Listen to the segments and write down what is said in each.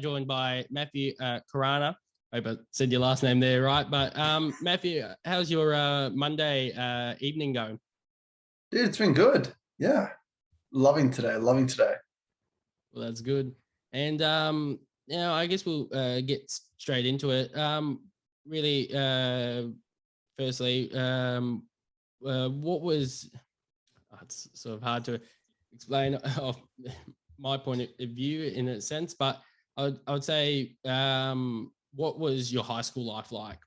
joined by Matthew Caruana. I hope I said your last name there right. But Matthew, how's your Monday evening going? Dude, it's been good. Yeah. Loving today. Well, that's good. And I guess we'll get straight into it. Really, firstly, what was it's sort of hard to explain off my point of view in a sense, but I would say, what was your high school life like?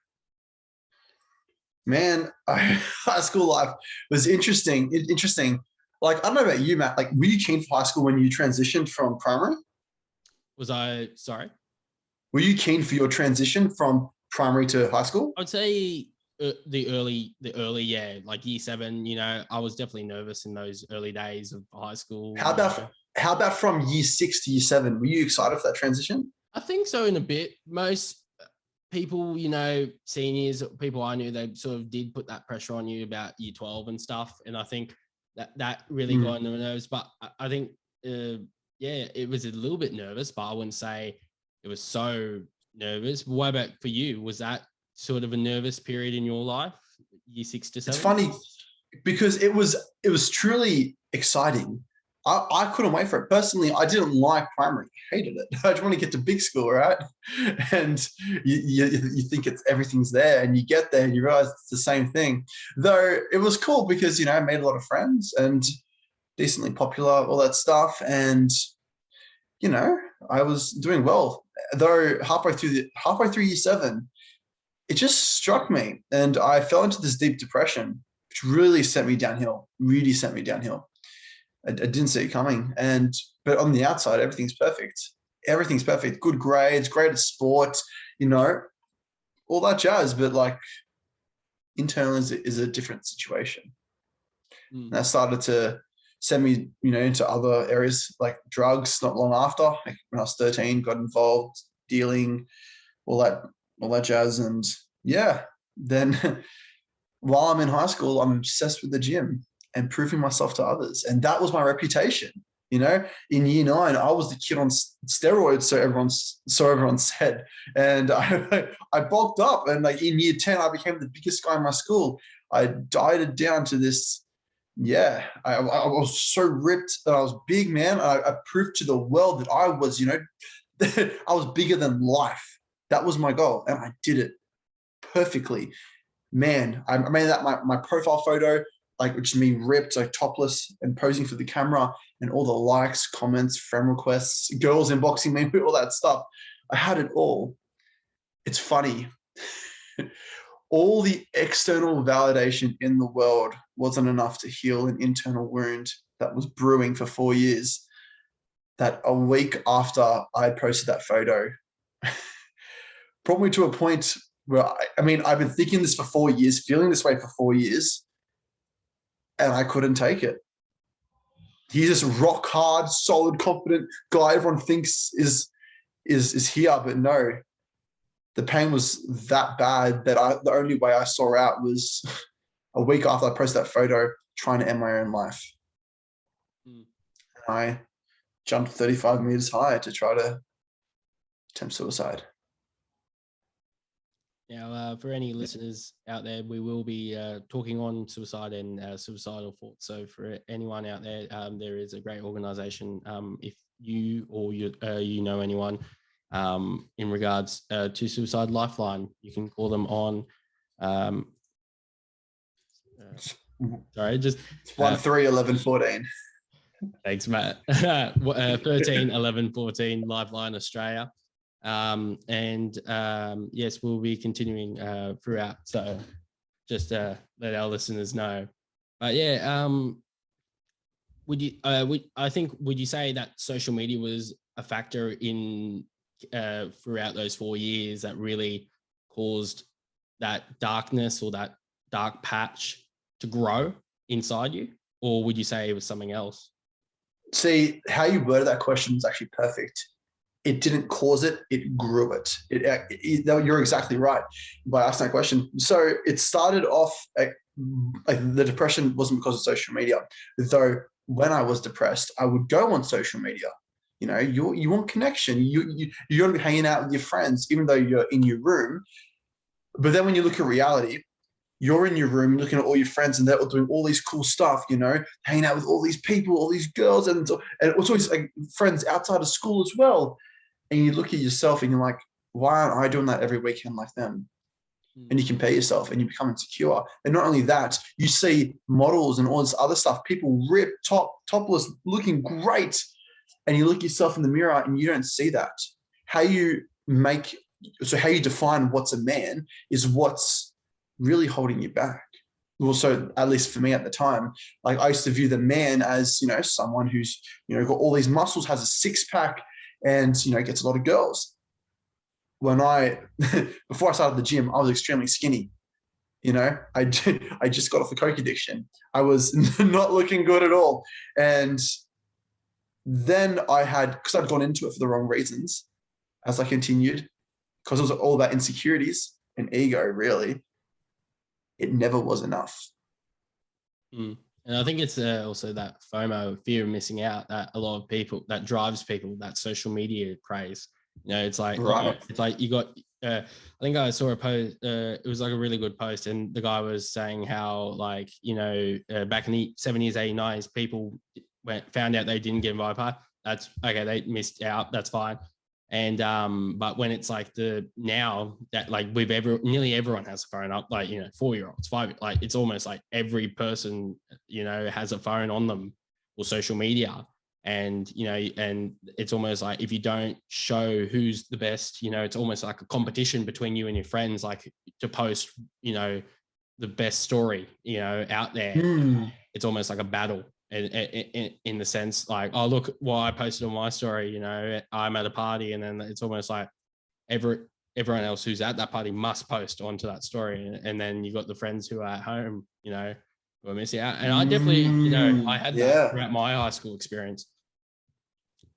Man, high school life was interesting. Like, I don't know about you, Matt. Like, were you keen for high school when you transitioned from primary? Sorry? Were you keen for your transition from primary to high school? I'd say the early, yeah, like year 7. I was definitely nervous in those early days of high school. How about from year 6 to year 7? Were you excited for that transition? I think so, in a bit. Most people, seniors, people I knew, they sort of did put that pressure on you about year 12 and stuff. And I think that really got on the nerves. But I think, it was a little bit nervous, but I wouldn't say it was so nervous. What about for you? Was that sort of a nervous period in your life, year 6 to 7? It's funny because it was truly exciting. I couldn't wait for it. Personally, I didn't like primary. I hated it. I just want to get to big school, right? And you think everything's there, and you get there and you realize it's the same thing. Though it was cool because, I made a lot of friends and decently popular, all that stuff. And, I was doing well. Though halfway through year 7, it just struck me and I fell into this deep depression, which really sent me downhill. I didn't see it coming. But on the outside, everything's perfect. Good grades, great at sport, all that jazz. But like, internal is a different situation. And that started to send me, into other areas like drugs not long after. Like when I was 13, got involved, dealing, all that jazz. And yeah, then while I'm in high school, I'm obsessed with the gym and proving myself to others. And that was my reputation. In year 9, I was the kid on steroids, so everyone said. And I bulked up, and like in year 10, I became the biggest guy in my school. I dieted down to this. Yeah, I was so ripped that I was big, man. I proved to the world that I was, I was bigger than life. That was my goal, and I did it perfectly. Man, I made that my profile photo, like, which is me ripped, like topless and posing for the camera, and all the likes, comments, friend requests, girls inboxing me, all that stuff. I had it all. It's funny. All the external validation in the world wasn't enough to heal an internal wound that was brewing for 4 years. That a week after I posted that photo brought me to a point where, I've been thinking this for 4 years, feeling this way for 4 years, and I couldn't take it. He's this rock hard, solid, confident guy everyone thinks is here, but no. The pain was that bad that the only way I saw out was a week after I posted that photo, trying to end my own life. I jumped 35 meters high to try to attempt suicide. Now, for any listeners out there, we will be talking on suicide and suicidal thoughts. So for anyone out there, there is a great organization. If you or you know anyone in regards to Suicide Lifeline, you can call them on. Sorry, just 13 11 14. Thanks, Matt. 13 11 14 Lifeline Australia. Yes, we'll be continuing throughout. So just let our listeners know. But yeah, would you say that social media was a factor in throughout those 4 years that really caused that darkness or that dark patch to grow inside you? Or would you say it was something else? See, how you worded that question was actually perfect. It didn't cause it, it grew it. You're exactly right by asking that question. So it started off, like the depression wasn't because of social media, though when I was depressed, I would go on social media You know, you want connection. You want to be hanging out with your friends, even though you're in your room. But then when you look at reality, you're in your room looking at all your friends and they're all doing all these cool stuff, you know, hanging out with all these people, all these girls, and it's always like friends outside of school as well. And you look at yourself and you're like, why aren't I doing that every weekend like them? And you compare yourself and you become insecure. And not only that, you see models and all this other stuff, people ripped, topless, looking great. And you look yourself in the mirror and you don't see that. How you define what's a man is what's really holding you back. Well, so at least for me at the time, like I used to view the man as, you know, someone who's, you know, got all these muscles, has a six pack, and, you know, gets a lot of girls. When before I started the gym, I was extremely skinny. You know, I just got off the coke addiction. I was not looking good at all. And then because I'd gone into it for the wrong reasons, as I continued, because it was all about insecurities and ego, really, it never was enough. And I think it's also that FOMO, fear of missing out, that a lot of people, that drives people, that social media craze. You know, it's like, right. It's like you got, I think I saw a post, it was like a really good post, and the guy was saying how, like, you know, back in the 70s, 80s, 90s, people found out they didn't get invited. That's okay, they missed out, that's fine. And but when it's like now that like nearly everyone has a phone up, like, you know, 4-year-olds, 5, like it's almost like every person, you know, has a phone on them or social media. And, you know, and it's almost like if you don't show who's the best, you know, it's almost like a competition between you and your friends, like to post, you know, the best story, you know, out there. It's almost like a battle in the sense like, oh, look what I posted on my story, you know, I'm at a party, and then it's almost like everyone else who's at that party must post onto that story. And then you got the friends who are at home, you know, were missing out. And I definitely, you know, I had that throughout my high school experience.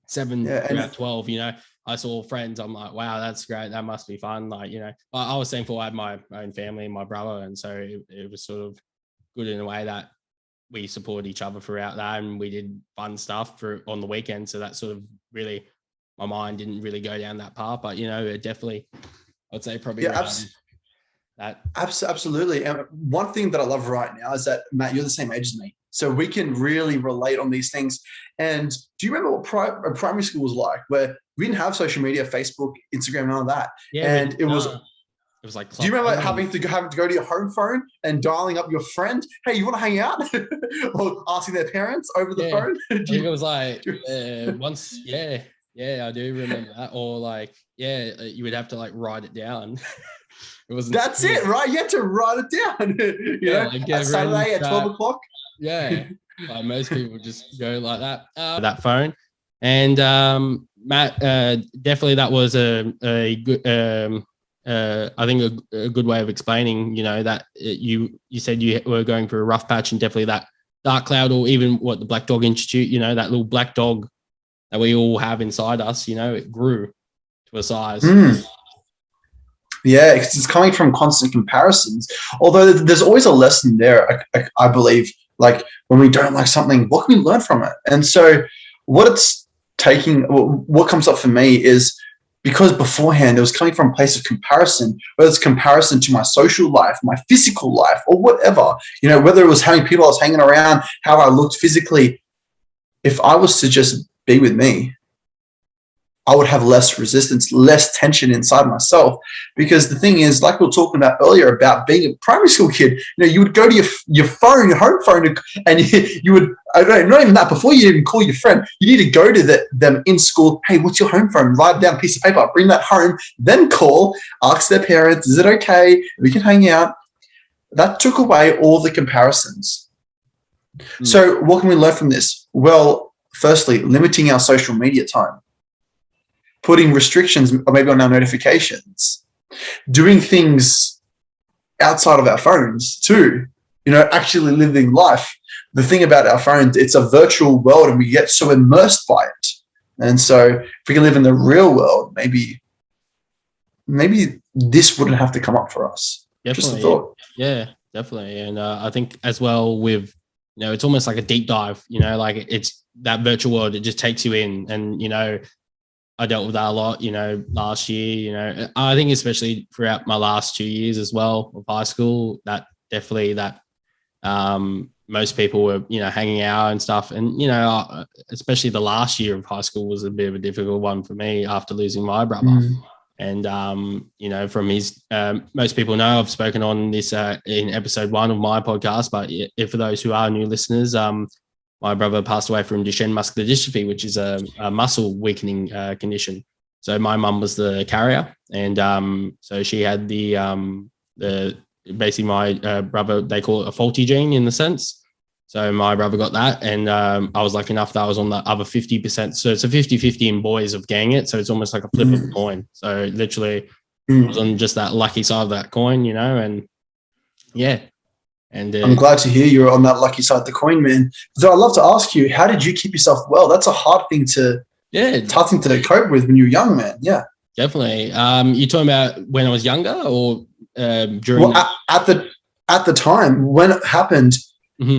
7 throughout 12, you know, I saw friends, I'm like, wow, that's great, that must be fun. Like, you know, I was thankful I had my own family and my brother, and so it was sort of good in a way that we supported each other throughout that, and we did fun stuff on the weekend. So that sort of really, my mind didn't really go down that path, but, you know, it definitely, I'd say probably that. Absolutely. And one thing that I love right now is that, Matt, you're the same age as me, so we can really relate on these things. And do you remember what primary school was like, where we didn't have social media, Facebook, Instagram, and all that? Yeah, and it was like, do you remember having to go to your home phone and dialing up your friend, hey, you want to hang out? Or asking their parents over the phone? I think it was like once, yeah, I do remember that. Or like, yeah, you would have to like write it down. That's it, right? You had to write it down. you know, like Saturday at 12 o'clock. Yeah, like most people just go like that. That phone. And Matt, definitely that was a good, I think a good way of explaining, you know, that you said you were going through a rough patch, and definitely that dark cloud, or even what the Black Dog Institute, you know, that little black dog that we all have inside us, you know, it grew to a size. Yeah, because it's coming from constant comparisons. Although there's always a lesson there, I believe. Like when we don't like something, what can we learn from it? And so what comes up for me is, because beforehand it was coming from a place of comparison, whether it's comparison to my social life, my physical life, or whatever, you know, whether it was how many people I was hanging around, how I looked physically. If I was to just be with me, I would have less resistance, less tension inside myself. Because the thing is, like we were talking about earlier about being a primary school kid, you know, you would go to your phone, your home phone, and you would, I don't know, not even that, before you even call your friend, you need to go to them in school. Hey, what's your home phone? Write down a piece of paper, bring that home, then call, ask their parents, is it okay? We can hang out. That took away all the comparisons. So what can we learn from this? Well, firstly, limiting our social media time. Putting restrictions maybe on our notifications, doing things outside of our phones too, you know, actually living life. The thing about our phones, it's a virtual world and we get so immersed by it. And so if we can live in the real world, maybe this wouldn't have to come up for us. Definitely. Just a thought. Yeah, definitely. And I think as well with, you know, it's almost like a deep dive, you know, like it's that virtual world, it just takes you in. And, you know, I dealt with that a lot, you know, last year, you know, I think especially throughout my last 2 years as well of high school, that definitely that most people were, you know, hanging out and stuff. And, you know, especially the last year of high school was a bit of a difficult one for me after losing my brother. And, you know, from his, most people know I've spoken on this in episode 1 of my podcast, but if for those who are new listeners, my brother passed away from Duchenne muscular dystrophy, which is a muscle weakening condition. So my mum was the carrier, and so she had the basically my brother, they call it a faulty gene in the sense. So my brother got that, and I was lucky enough that I was on the other 50%. So it's a 50-50 in boys of getting it. So it's almost like a flip of a coin. So literally I was on just that lucky side of that coin, you know, and yeah. And I'm glad to hear you're on that lucky side of the coin, man. So I'd love to ask you, how did you keep yourself well? That's a hard thing to cope with when you're young, man. Yeah, definitely. You talking about when I was younger or during? Well, at the time when it happened,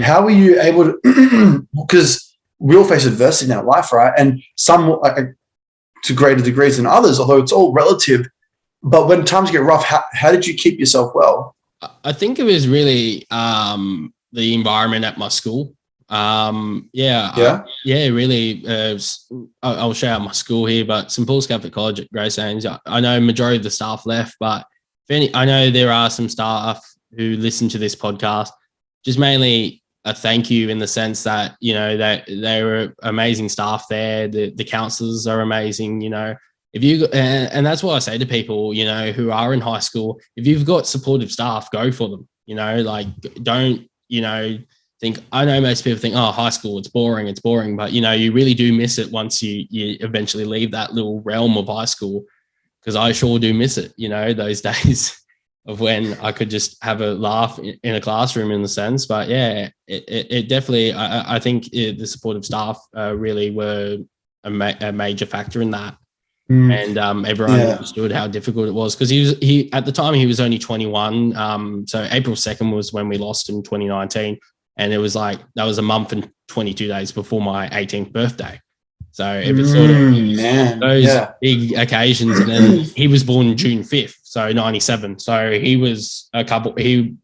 how were you able to? Because we all face adversity in our life, right? And some to greater degrees than others, although it's all relative. But when times get rough, how did you keep yourself well? I think it was really the environment at my school. Really. I'll shout out my school here, but St. Paul's Catholic College at Greystanes. I know majority of the staff left, but I know there are some staff who listen to this podcast. Just mainly a thank you in the sense that, you know, that they were amazing staff there. The counselors are amazing, you know. If you and that's what I say to people, you know, who are in high school, if you've got supportive staff, go for them, you know, like don't, you know, think, I know most people think, oh, high school, it's boring, but, you know, you really do miss it once you eventually leave that little realm of high school, because I sure do miss it, you know, those days of when I could just have a laugh in a classroom in the sense. But yeah, it definitely, I think the supportive staff really were a major factor in that. And everyone understood how difficult it was, because he at the time he was only 21. So April 2nd was when we lost in 2019, and it was like that was a month and 22 days before my 18th birthday. So it was sort of those big occasions. And then he was born June 5th, so 97. So he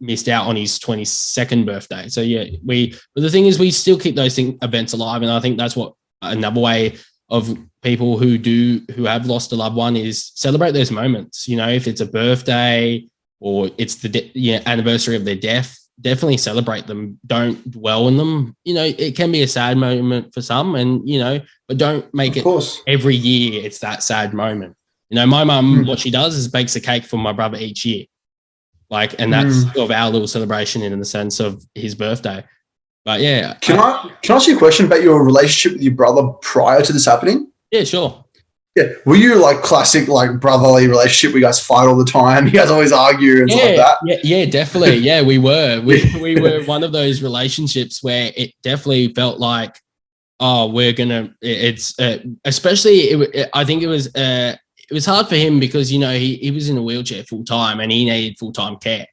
missed out on his 22nd birthday. So yeah, but the thing is, we still keep those events alive, and I think that's what another way of people who have lost a loved one is celebrate those moments. You know, if it's a birthday or it's the anniversary of their death, definitely celebrate them. Don't dwell on them. You know, it can be a sad moment for some, and, you know, but don't make it every year. It's that sad moment. You know, my mum, what she does is bakes a cake for my brother each year. Like, and that's sort of our little celebration in the sense of his birthday. But yeah. Can I ask you a question about your relationship with your brother prior to this happening? Yeah, sure. Yeah. Were you like classic, like brotherly relationship where you guys fight all the time? You guys always argue and stuff like that? Yeah, definitely. Yeah, we were. We were one of those relationships where it definitely felt like, oh, we're going to, it's especially, I think it was hard for him because, you know, he was in a wheelchair full time and he needed full-time care,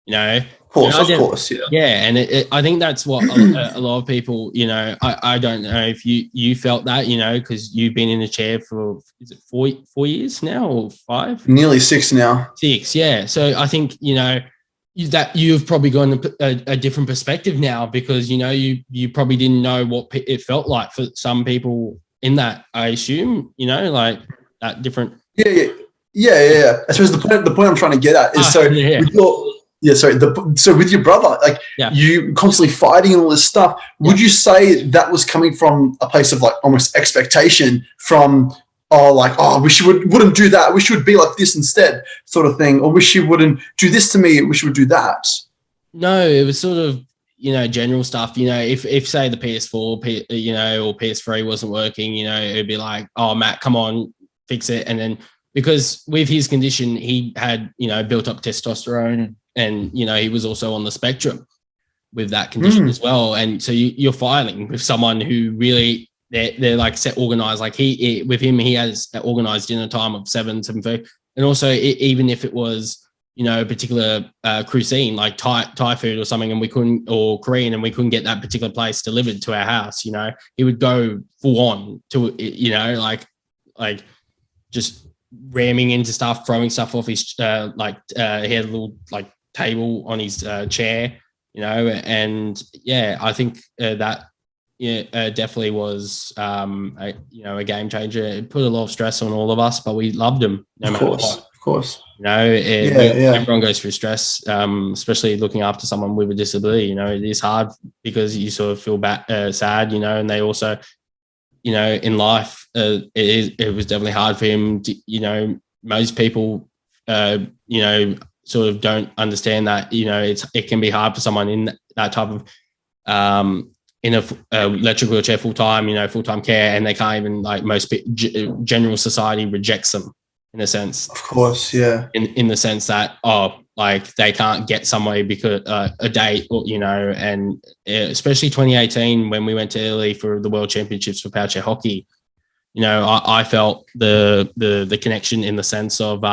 you know. Of course, yeah. Yeah, and I think that's what a lot of people, you know, I don't know if you felt that, you know, because you've been in a chair for, is it 4 years now or 5? Nearly 6 now. 6, yeah. So I think, you know, that you've probably gone a different perspective now, because, you know, you probably didn't know what it felt like for some people in that, I assume, you know, like that different. Yeah. I suppose the point I'm trying to get at is so with your brother, like you constantly fighting and all this stuff, would you say that was coming from a place of like almost expectation from, wish you wouldn't do that, wish you would be like this instead sort of thing, or wish you wouldn't do this to me, wish you would do that? No, it was sort of, you know, general stuff. You know, if say the PS4, you know, or PS3 wasn't working, you know, it'd be like, oh, Matt, come on, fix it. And then because with his condition, he had, you know, built up testosterone, and, you know, he was also on the spectrum with that condition as well. And so you're fighting with someone who really, they're like set organized. Like with him, he has organized dinner time of 7:30. And also even if it was, a particular cuisine like Thai food or something, and we couldn't, or Korean, and we couldn't get that particular place delivered to our house. He would go full on to like just ramming into stuff, throwing stuff off his he had a little like table on his chair, and I think that definitely was a game changer. It put a lot of stress on all of us, but we loved him no matter what. Of course. Everyone goes through stress, especially looking after someone with a disability. It is hard because you sort of feel sad, and they also, in life, it was definitely hard for him to, most people, sort of don't understand that, it can be hard for someone in that type of, in a electric wheelchair full-time, full-time care, and they can't even, like, most general society rejects them in a sense. Of course, yeah. In the sense that, they can't get somewhere because a date, or, and especially 2018 when we went to Italy for the World Championships for power chair hockey, I felt the connection in the sense of,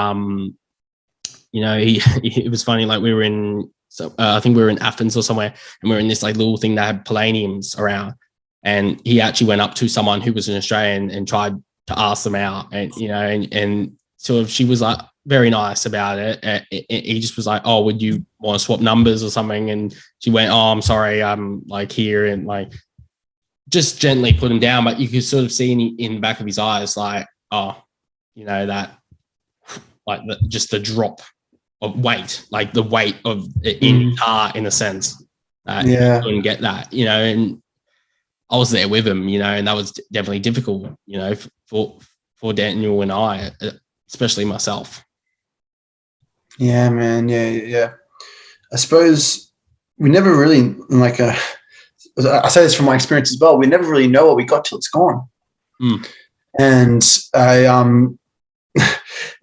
it was funny, like we were in, I think we were in Athens or somewhere, and we were in this like little thing that had palladiums around, and he actually went up to someone who was an Australian and tried to ask them out, and and sort of, she was like very nice about it. He just was like, "Oh, would you want to swap numbers or something?" And she went, "Oh, I'm sorry, I'm like here," and like just gently put him down, but you could sort of see in the back of his eyes, like, oh, that, like just the drop of weight, like the weight of in his heart, in a sense. He couldn't get that, and I was there with him, and that was definitely difficult, for Daniel and I, especially myself. Yeah, man. Yeah. I suppose we never really, like, I say this from my experience as well, we never really know what we got till it's gone. And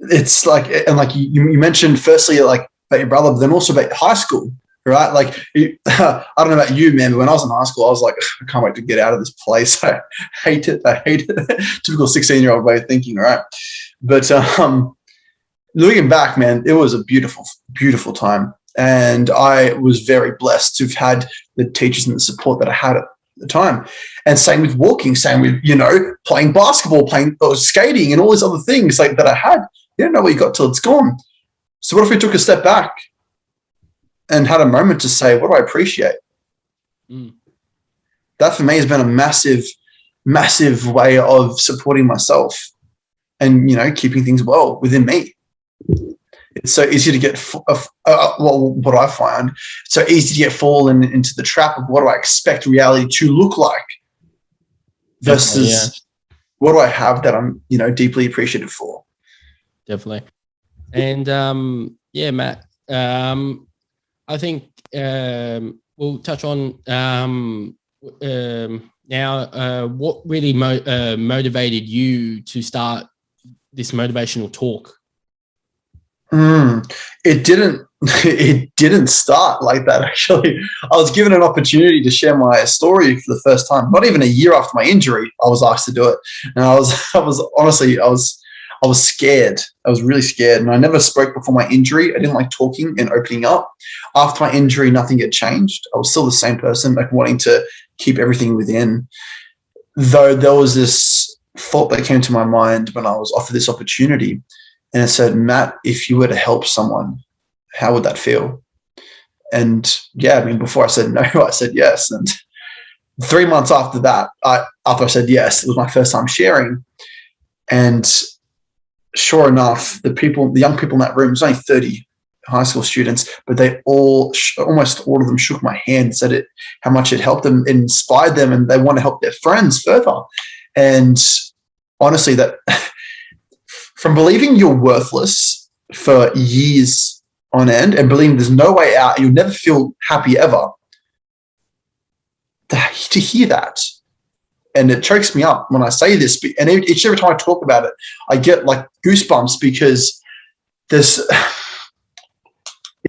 it's like, and like you mentioned, firstly, like about your brother, but then also about high school, right? Like, I don't know about you, man, but when I was in high school, I was like, I can't wait to get out of this place. I hate it. Typical 16-year-old way of thinking, right? But looking back, man, it was a beautiful, beautiful time. And I was very blessed to have had the teachers and the support that I had at the time. And same with walking, same with, playing basketball, skating, and all these other things like that I had. You don't know what you got till it's gone. So what if we took a step back and had a moment to say, what do I appreciate? That for me has been a massive, massive way of supporting myself and, keeping things well within me. It's so easy to get, what I find, so easy to get fallen into the trap of what do I expect reality to look like versus what do I have that I'm, deeply appreciative for. Definitely. And Matt, I think we'll touch on now what really motivated you to start this motivational talk. It didn't start like that, actually. I was given an opportunity to share my story for the first time, not even a year after my injury. I was asked to do it. And I was honestly scared. I was really scared. And I never spoke before my injury. I didn't like talking and opening up. After my injury, nothing had changed. I was still the same person, like wanting to keep everything within. Though there was this thought that came to my mind when I was offered this opportunity. And it said, Matt, if you were to help someone, how would that feel? And before I said no, I said yes. And 3 months after that, after I said yes, it was my first time sharing. And sure enough, the young people in that room, there's only 30 high school students, but they almost all of them shook my hand and said how much it helped them, it inspired them, and they want to help their friends further. And honestly, that from believing you're worthless for years on end and believing there's no way out, you'll never feel happy ever, to hear that. And it chokes me up when I say this. And each every time I talk about it, I get like goosebumps because it's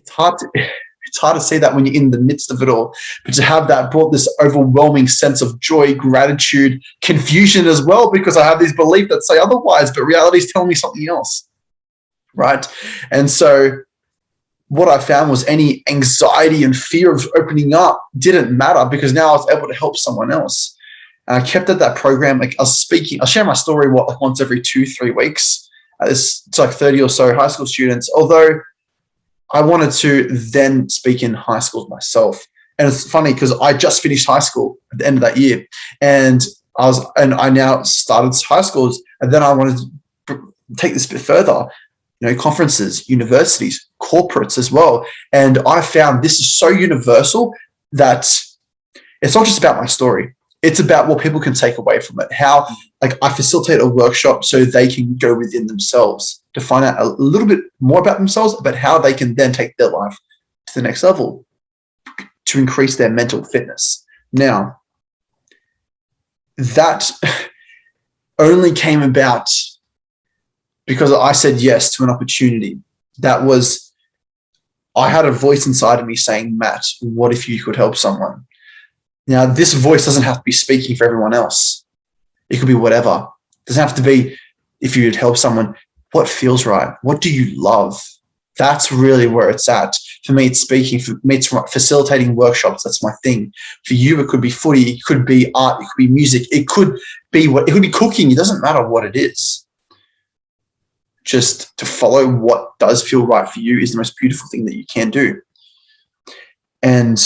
hard to say that when you're in the midst of it all. But to have that brought this overwhelming sense of joy, gratitude, confusion as well, because I have these beliefs that say otherwise, but reality is telling me something else, right? And so what I found was any anxiety and fear of opening up didn't matter, because now I was able to help someone else. And I kept at that program. Like, I was speaking, I'll share my story like once every 2-3 weeks. It's like 30 or so high school students, although I wanted to then speak in high schools myself. And it's funny because I just finished high school at the end of that year, and I now started high schools, and then I wanted to take this a bit further, conferences, universities, corporates as well. And I found this is so universal that it's not just about my story. It's about what people can take away from it. How, like, I facilitate a workshop so they can go within themselves to find out a little bit more about themselves, but how they can then take their life to the next level to increase their mental fitness. Now, that only came about because I said yes to an opportunity. That was, I had a voice inside of me saying, Matt, what if you could help someone? Now, this voice doesn't have to be speaking for everyone else. It could be whatever. It doesn't have to be, if you would help someone, what feels right? What do you love? That's really where it's at. For me, it's speaking. For me, it's facilitating workshops. That's my thing. For you, it could be footy. It could be art. It could be music. It could be cooking. It doesn't matter what it is. Just to follow what does feel right for you is the most beautiful thing that you can do. And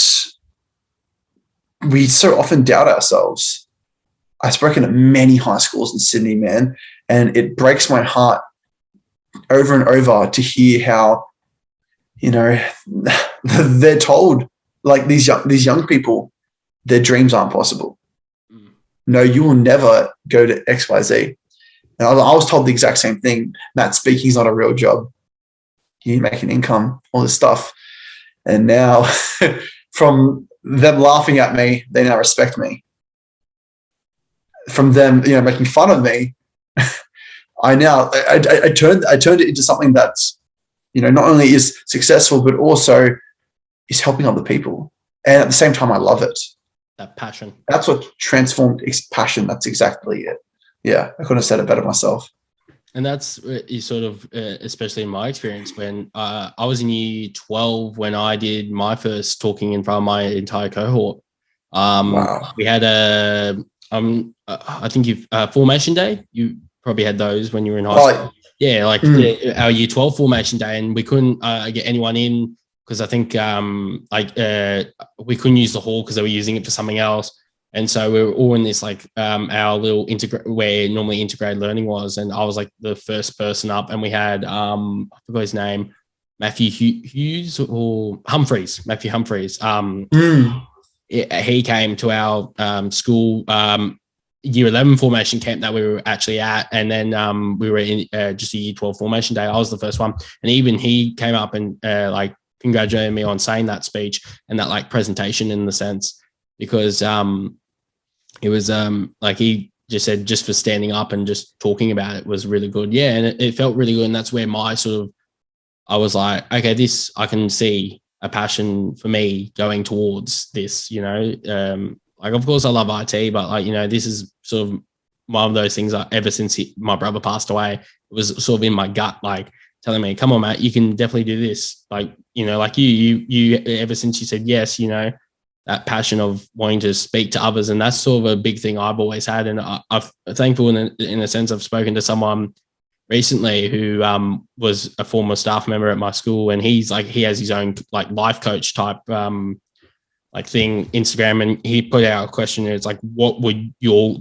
we so often doubt ourselves. I've spoken at many high schools in Sydney, man, and it breaks my heart over and over to hear how, they're told, like, these young people, their dreams aren't possible. No, you will never go to XYZ. And I was told the exact same thing. Matt, speaking is not a real job. You make an income, all this stuff. And now from them laughing at me, they now respect me. From them, making fun of me, I turned it into something that's, not only is successful, but also is helping other people. And at the same time, I love it. That passion. That's what transformed passion. That's exactly it. Yeah, I couldn't have said it better myself. And that's sort of, especially in my experience, when I was in year 12, when I did my first talking in front of my entire cohort. Wow. We had I think formation day. You probably had those when you were in high school. Yeah, our year 12 formation day, and we couldn't get anyone in because I think we couldn't use the hall because they were using it for something else. And so we were all in this our little where normally integrated learning was, and I was like the first person up, and we had I forgot his name, Matthew Hughes or Humphreys, Matthew Humphreys. He came to our school year 11 formation camp that we were actually at, and then we were in just a year 12 formation day. I was the first one, and even he came up and congratulated me on saying that speech and that presentation in the sense. Because it was he just said just for standing up and just talking about it was really good. Yeah, and it felt really good. And that's where I was like, okay, this, I can see a passion for me going towards this, of course I love IT, but this is sort of one of those things ever since my brother passed away, it was sort of in my gut, telling me, come on, Matt, you can definitely do this. You ever since you said yes, that passion of wanting to speak to others. And that's sort of a big thing I've always had. And I'm thankful in a sense I've spoken to someone recently who was a former staff member at my school. And he has his own life coach type thing, Instagram. And he put out a question. It's what would your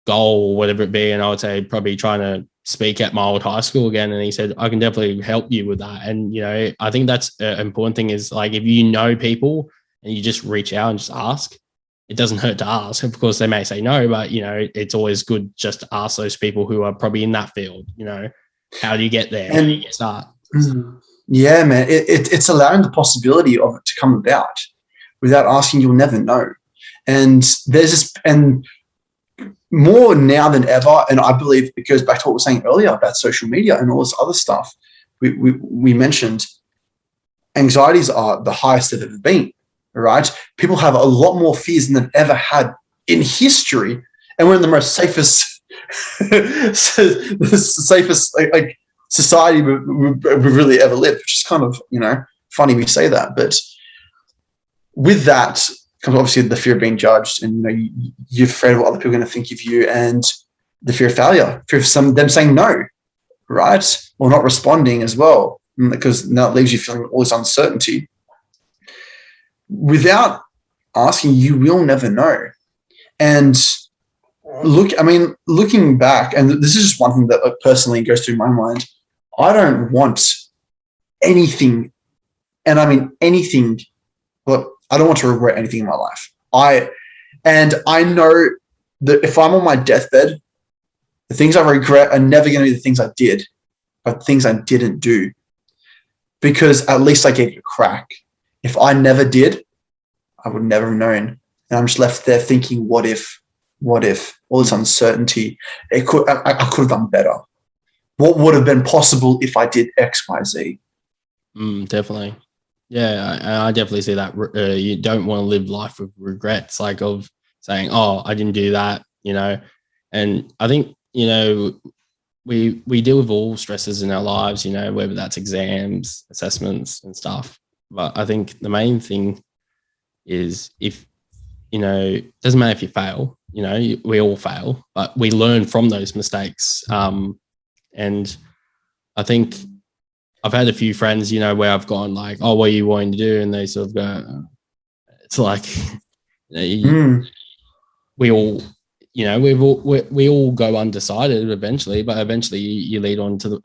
goal or whatever it be? And I would say probably trying to speak at my old high school again. And he said, I can definitely help you with that. And, I think that's an important thing is if you know people, and you just reach out and just ask, it doesn't hurt to ask. Of course, they may say no, but, it's always good just to ask those people who are probably in that field, how do you get there? How do you start? Yeah, man, it's allowing the possibility of it to come about. Without asking, you'll never know. And there's this, and more now than ever, and I believe it goes back to what we were saying earlier about social media and all this other stuff. We mentioned anxieties are the highest they've ever been. Right? People have a lot more fears than they've ever had in history. And we're in the most safest, society we really ever lived, which is kind of, funny we say that. But with that comes obviously the fear of being judged, and you're afraid of what other people are going to think of you, and the fear of failure, fear of them saying no, right? Or not responding as well, because now it leaves you feeling all this uncertainty. Without asking, you will never know. And looking back, and this is just one thing that personally goes through my mind, I don't want anything, and I mean anything, but I don't want to regret anything in my life. I know that if I'm on my deathbed, the things I regret are never going to be the things I did, but things I didn't do, because at least I gave it a crack. If I never did, I would never have known. And I'm just left there thinking, what if, all this uncertainty, I could have done better. What would have been possible if I did X, Y, Z? Definitely. Yeah, I definitely see that. You don't want to live life with regrets, like of saying, oh, I didn't do that, And I think, we deal with all stresses in our lives, whether that's exams, assessments and stuff. But I think the main thing is if, it doesn't matter if you fail, we all fail, but we learn from those mistakes. And I think I've had a few friends, where I've gone like, oh, what are you wanting to do? And they sort of go, it's like, we all, we all go undecided eventually, but eventually you lead on to the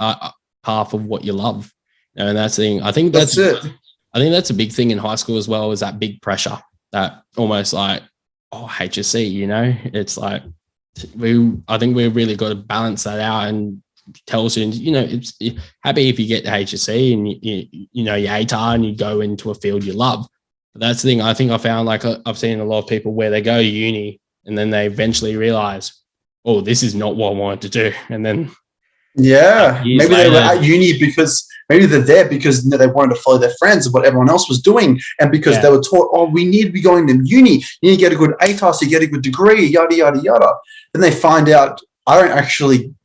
path of what you love. And that's the thing. I think that's it. I think that's a big thing in high school as well, is that big pressure, that almost like, oh, HSC, it's like, I think we've really got to balance that out and tell students, it's happy if you get the HSC and you ATAR and you go into a field you love. But that's the thing. I think I found, like, I've seen a lot of people where they go to uni and then they eventually realize, oh, this is not what I wanted to do. And then maybe they were at uni because maybe they're there because they wanted to follow their friends of what everyone else was doing, and because they were taught, oh, we need to be going to uni, you need to get a good ATAR, so you get a good degree, yada yada yada. Then they find out, I don't actually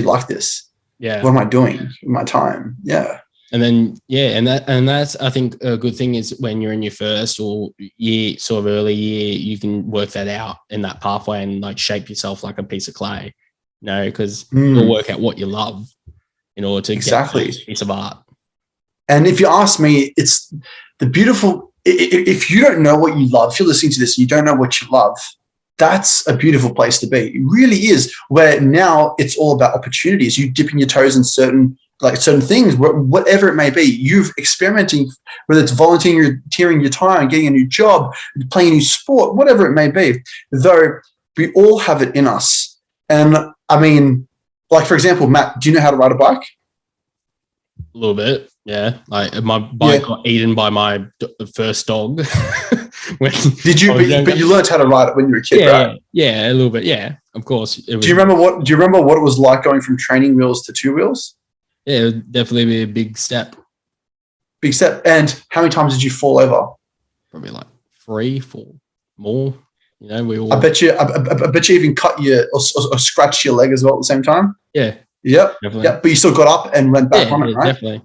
like this. Yeah, what am I doing with my time? Yeah. And then, and that's, I think, a good thing is when you're in your first or year, sort of early year, you can work that out in that pathway and like shape yourself like a piece of clay, because you'll work out what you love in order to get a piece of art. And if you ask me, it's the beautiful, if you don't know what you love, if you're listening to this, and you don't know what you love, that's a beautiful place to be. It really is, where now it's all about opportunities. You dipping your toes in certain things, whatever it may be. You've experimenting, whether it's volunteering your time, getting a new job, playing a new sport, whatever it may be. Though we all have it in us. And I mean, like, for example, Matt, do you know how to ride a bike? A little bit, yeah. Like, my bike got eaten by my first dog. Did you? But you learned how to ride it when you were a kid, right? Yeah, a little bit. Yeah, of course. Do you remember what it was like going from training wheels to two wheels? Yeah, it would definitely be a big step. Big step. And how many times did you fall over? Probably like 3, 4 more. We all. I bet you even cut or scratched your leg as well at the same time. Yeah. Yep. Definitely. Yep. But you still got up and went back on it, right? Definitely.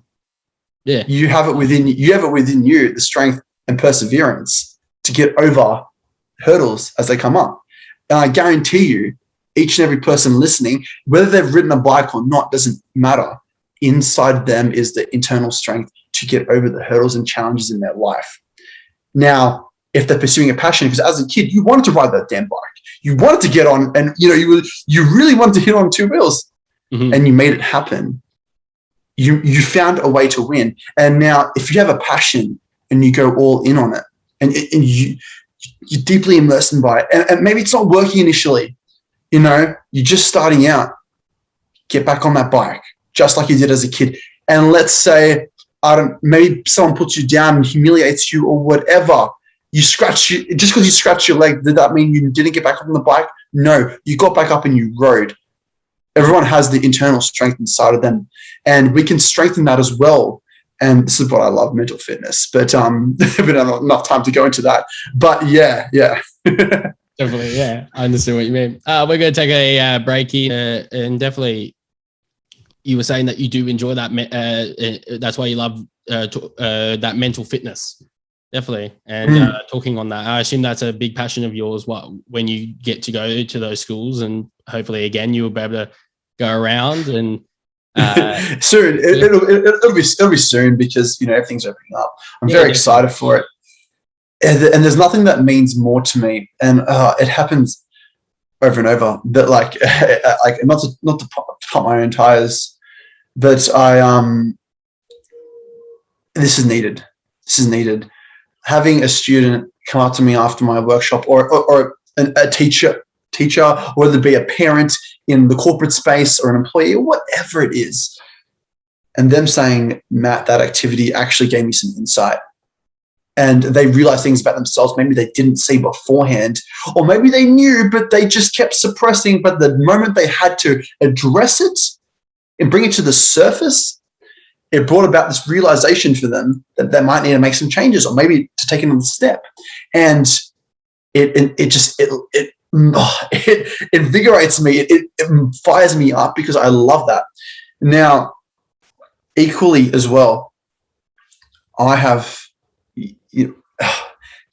Yeah. You have it within you, the strength and perseverance to get over hurdles as they come up. And I guarantee you, each and every person listening, whether they've ridden a bike or not, doesn't matter. Inside them is the internal strength to get over the hurdles and challenges in their life. Now, if they're pursuing a passion, because as a kid, you wanted to ride that damn bike. You wanted to get on, and you really wanted to hit on two wheels, and you made it happen. You found a way to win. And now, if you have a passion and you go all in on it, and you're deeply immersed in by it, and maybe it's not working initially, you're just starting out, get back on that bike, just like you did as a kid. And let's say, maybe someone puts you down and humiliates you or whatever. Just because you scratched your leg, did that mean you didn't get back up on the bike? No, you got back up and you rode. Everyone has the internal strength inside of them, and we can strengthen that as well. And this is what I love, mental fitness. But we don't have enough time to go into that. But yeah. Definitely, yeah. I understand what you mean. We're going to take a break here, and definitely, you were saying that you do enjoy that. That's why you love that mental fitness. Definitely. And talking on that, I assume that's a big passion of yours. When you get to go to those schools, and hopefully again you'll be able to go around and soon. It'll be soon, because everything's opening up. I'm very excited for it, and there's nothing that means more to me. And it happens over and over. But like not to pop my own tires, but this is needed. This is needed. Having a student come up to me after my workshop, or a teacher, whether it be a parent in the corporate space or an employee, or whatever it is, and them saying, Matt, that activity actually gave me some insight. And they realize things about themselves maybe they didn't see beforehand, or maybe they knew, but they just kept suppressing. But the moment they had to address it and bring it to the surface, it brought about this realization for them that they might need to make some changes, or maybe to take another step. And it invigorates me. It fires me up, because I love that. Now, equally as well, I have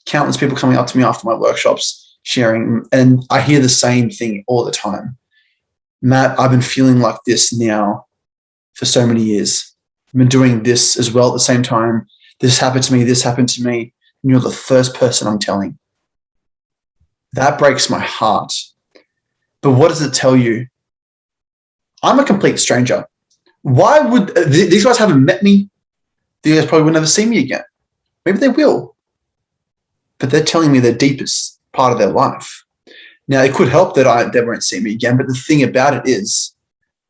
countless people coming up to me after my workshops, sharing, and I hear the same thing all the time. Matt, I've been feeling like this now for so many years. I've been doing this as well at the same time. This happened to me. This happened to me. And you're the first person I'm telling. That breaks my heart. But what does it tell you? I'm a complete stranger. Why would these guys haven't met me? These guys probably will never see me again. Maybe they will. But they're telling me the deepest part of their life. Now, it could help that they won't see me again. But the thing about it is,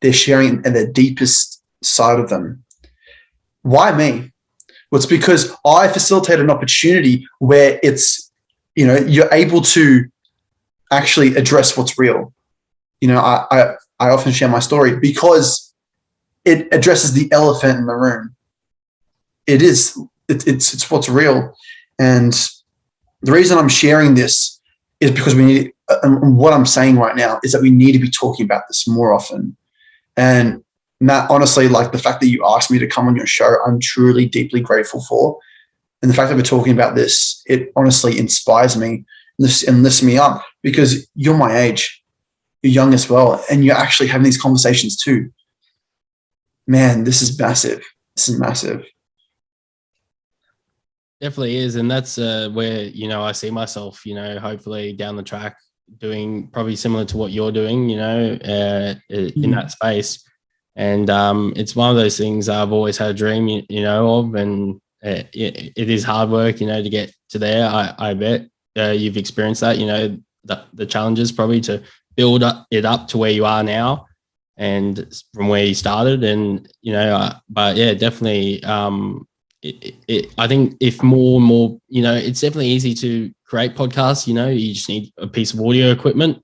they're sharing the deepest side of them. Why me? Well, it's because I facilitate an opportunity where it's, you're able to actually address what's real. I often share my story because it addresses the elephant in the room. It's what's real. And the reason I'm sharing this is because we need, and what I'm saying right now is that we need to be talking about this more often. And Matt, honestly, like the fact that you asked me to come on your show, I'm truly deeply grateful for. And the fact that we're talking about this, it honestly inspires me and lifts me up, because you're my age, you're young as well, and you're actually having these conversations too. Man, this is massive. This is massive. Definitely is. And that's where, I see myself, hopefully down the track doing probably similar to what you're doing, in that space. And it's one of those things I've always had a dream, of, and it is hard work, to get to there. I bet you've experienced that, the challenges probably to build it up to where you are now, and from where you started. And but yeah, definitely. I think if more and more, it's definitely easy to create podcasts. You just need a piece of audio equipment,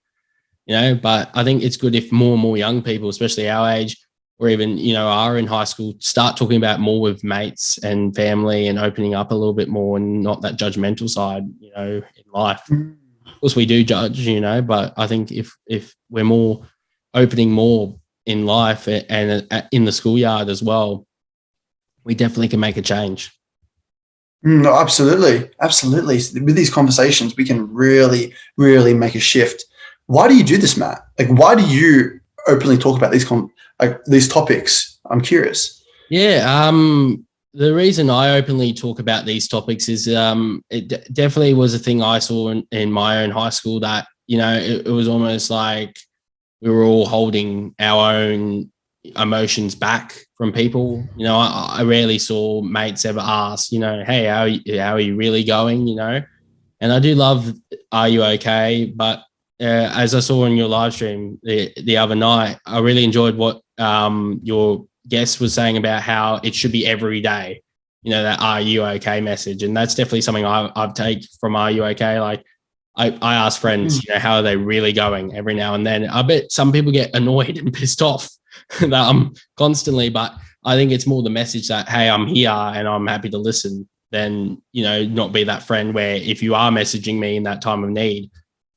But I think it's good if more and more young people, especially our age, or even, are in high school, start talking about more with mates and family, and opening up a little bit more, and not that judgmental side, in life. Of course, we do judge, but I think if we're more opening more in life and in the schoolyard as well, we definitely can make a change. No, absolutely. Absolutely. With these conversations, we can really, really make a shift. Why do you do this, Matt? Like, why do you openly talk about these topics? I'm curious. Yeah. The reason I openly talk about these topics is it definitely was a thing I saw in my own high school, that, it was almost like we were all holding our own emotions back from people. I rarely saw mates ever ask, hey, how are you really going? And I do love, are you okay? But as I saw in your live stream the other night, I really enjoyed what your guest was saying about how it should be every day, that are you okay message. And that's definitely something I've taken from Are You Okay? Like, I ask friends, how are they really going every now and then. I bet some people get annoyed and pissed off that I'm constantly, but I think it's more the message that, hey, I'm here and I'm happy to listen, than, not be that friend where if you are messaging me in that time of need,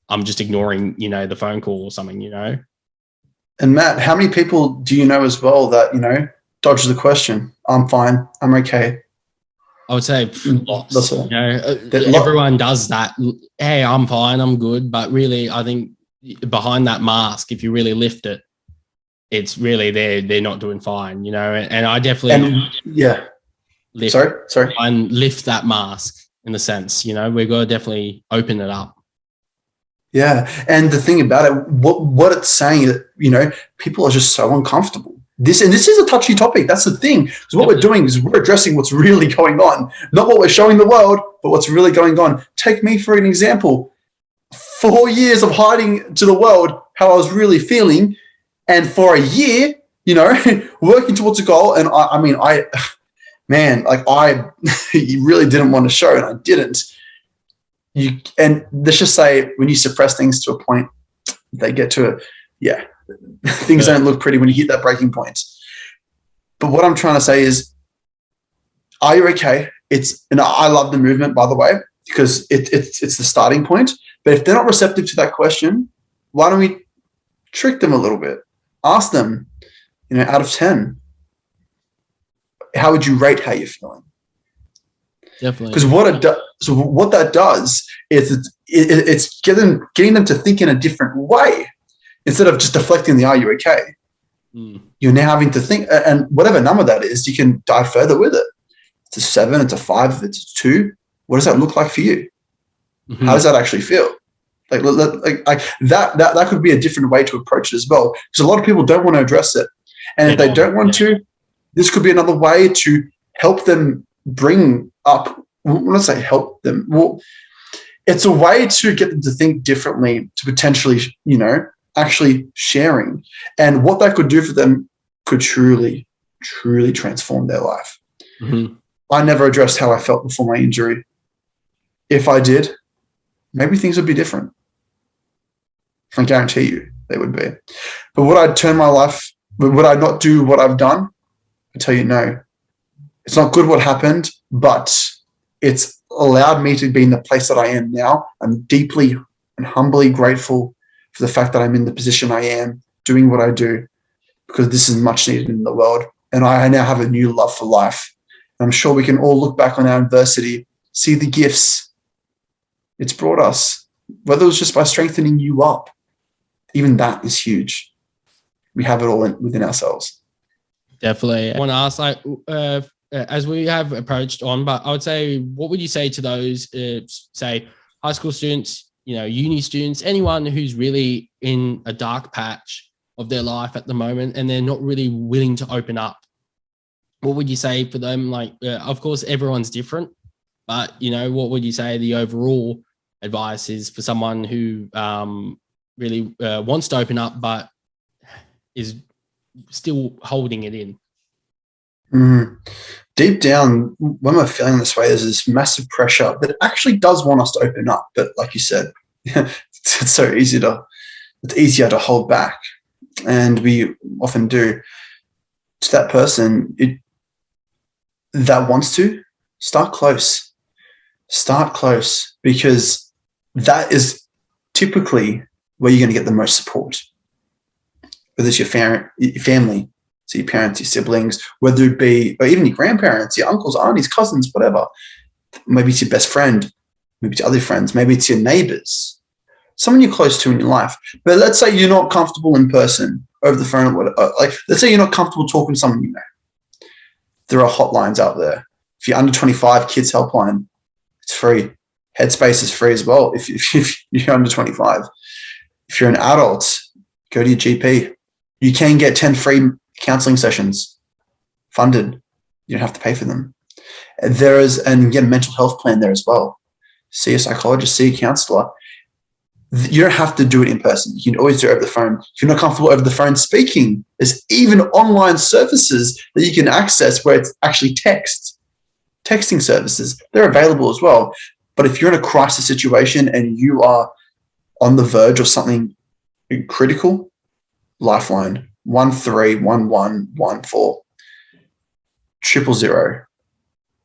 I'm just ignoring, the phone call or something, And Matt, how many people do you know as well that, dodge the question? I'm fine. I'm okay. I would say lots. That's all. Everyone does that. Hey, I'm fine. I'm good. But really, I think behind that mask, if you really lift it, it's really they're not doing fine, and I definitely lift that mask in the sense, we've got to definitely open it up. Yeah. And the thing about it, what it's saying that, people are just so uncomfortable. This is a touchy topic. That's the thing. Because what we're doing is we're addressing what's really going on, not what we're showing the world, but what's really going on. Take me for an example. 4 years of hiding to the world how I was really feeling. And for a year, working towards a goal. And I really didn't want to show, and I didn't. And let's just say when you suppress things to a point, they get to things don't look pretty when you hit that breaking point. But what I'm trying to say is, are you okay? I love the movement, by the way, because it's the starting point. But if they're not receptive to that question, why don't we trick them a little bit? Ask them, out of 10, how would you rate how you're feeling? Definitely. Because what that does is it's getting them to think in a different way instead of just deflecting the "Are you okay?" You're now having to think, and whatever number that is, you can dive further with it. It's a 7, it's a 5, it's a 2. What does that look like for you? Mm-hmm. How does that actually feel? Like that could be a different way to approach it as well. Because a lot of people don't want to address it, and if they don't want to, this could be another way to help them bring up. When I say help them, well, it's a way to get them to think differently, to potentially, actually sharing. And what that could do for them could truly, truly transform their life. Mm-hmm. I never addressed how I felt before my injury. If I did, maybe things would be different. I guarantee you they would be. But would I not do what I've done? I tell you, no. It's not good what happened, but it's allowed me to be in the place that I am now. I'm deeply and humbly grateful for the fact that I'm in the position I am, doing what I do, because this is much needed in the world. And I now have a new love for life. And I'm sure we can all look back on our adversity, see the gifts it's brought us, whether it was just by strengthening you up. Even that is huge. We have it all within ourselves. Definitely. I want to ask, as we have approached on, but I would say, what would you say to those, say, high school students, uni students, anyone who's really in a dark patch of their life at the moment and they're not really willing to open up? What would you say for them? Like, of course, everyone's different, but, what would you say the overall advice is for someone who really wants to open up but is still holding it in? Deep down, when we're feeling this way, there's this massive pressure that actually does want us to open up. But like you said, it's easier to hold back. And we often do. To that person that wants to, start close. Start close, because that is typically where you're going to get the most support. Whether it's your family, so your parents, your siblings, whether it be, or even your grandparents, your uncles, aunties, cousins, whatever. Maybe it's your best friend, maybe it's other friends, maybe it's your neighbors, someone you're close to in your life. But let's say you're not comfortable in person, over the phone, let's say you're not comfortable talking to someone you know. There are hotlines out there. If you're under 25, Kids Helpline, it's free. Headspace is free as well if you're under 25. If you're an adult, go to your GP. You can get 10 free counseling sessions funded. You don't have to pay for them. And get a mental health plan there as well. See a psychologist, see a counselor. You don't have to do it in person. You can always do it over the phone. If you're not comfortable over the phone speaking, there's even online services that you can access where it's actually texting services. They're available as well. But if you're in a crisis situation and you are on the verge of something critical, Lifeline 131114 000.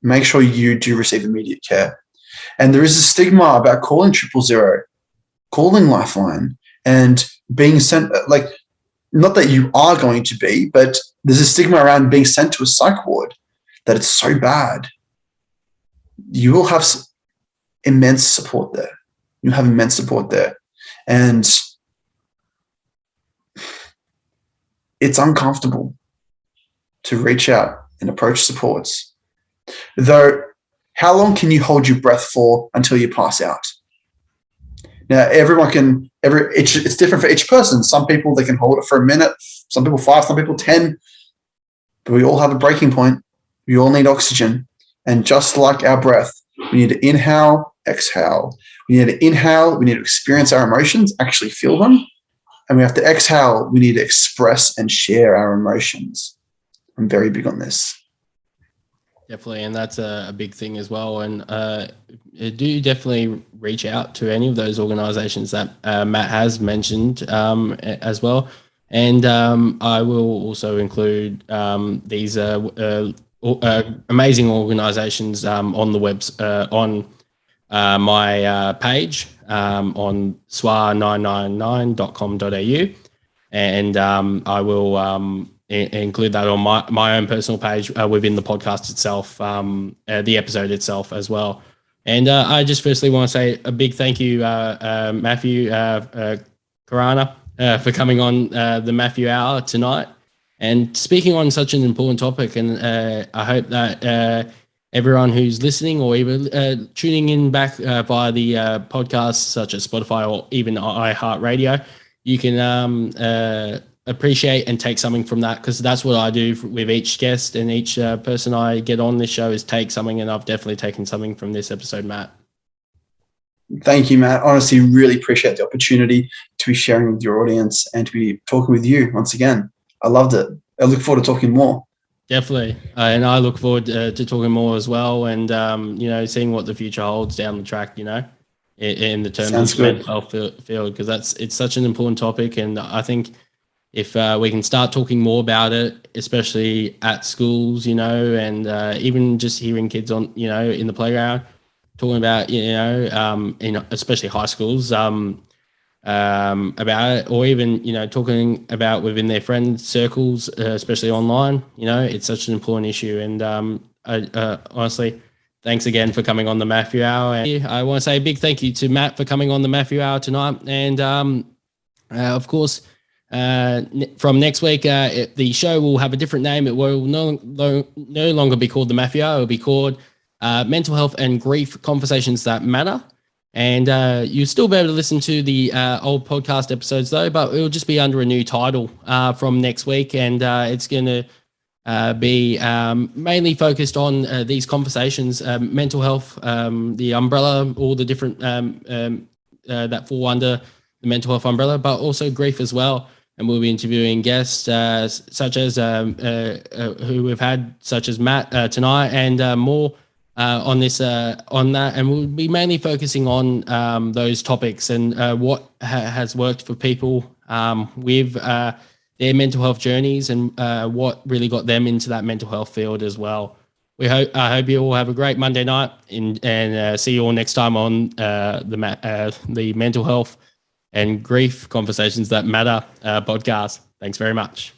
Make sure you do receive immediate care. And there is a stigma about calling 000, calling Lifeline, and being sent, not that you are going to be, but there's a stigma around being sent to a psych ward that it's so bad. You will have immense support there. You have immense support there. And it's uncomfortable to reach out and approach supports. Though, how long can you hold your breath for until you pass out? Now, it's different for each person. Some people, they can hold it for a minute, some people 5, some people 10, but we all have a breaking point. We all need oxygen. And just like our breath, we need to inhale, exhale. We need to inhale, we need to experience our emotions, actually feel them. And we have to exhale, we need to express and share our emotions. I'm very big on this. Definitely, and that's a big thing as well. And do definitely reach out to any of those organisations that Matt has mentioned as well. And I will also include these amazing organisations on the webs on my page on swa999.com.au, and I will include that on my own personal page within the podcast itself, the episode itself as well. And I just firstly want to say a big thank you, Matthew Caruana, for coming on the Matthew Hour tonight and speaking on such an important topic. And I hope that everyone who's listening or even tuning in back via the podcasts such as Spotify or even iHeartRadio, you can appreciate and take something from that, because that's what I do with each guest and each person I get on this show is take something, and I've definitely taken something from this episode, Matt. Thank you, Matt. Honestly, really appreciate the opportunity to be sharing with your audience and to be talking with you once again. I loved it. I look forward to talking more. Definitely. And I look forward to talking more as well, and, seeing what the future holds down the track, in the terms of the mental health field, because it's such an important topic. And I think if we can start talking more about it, especially at schools, and even just hearing kids on, in the playground talking about, especially high schools, about it, or even, talking about within their friend circles, especially online, it's such an important issue. And honestly, thanks again for coming on the Matthew Hour. And I want to say a big thank you to Matt for coming on the Matthew Hour tonight. And of course, from next week, the show will have a different name. It will no longer be called the Matthew Hour. It will be called Mental Health and Grief Conversations That Matter. And you'll still be able to listen to the old podcast episodes, though, but it will just be under a new title from next week. And it's going to be mainly focused on these conversations, mental health, the umbrella, all the different that fall under the mental health umbrella, but also grief as well. And we'll be interviewing guests such as who we've had, such as Matt tonight, and more on that. And we'll be mainly focusing on those topics and what has worked for people with their mental health journeys, and what really got them into that mental health field as well. I hope you all have a great Monday night, and see you all next time on the Mental Health and Grief Conversations That Matter podcast. Thanks very much.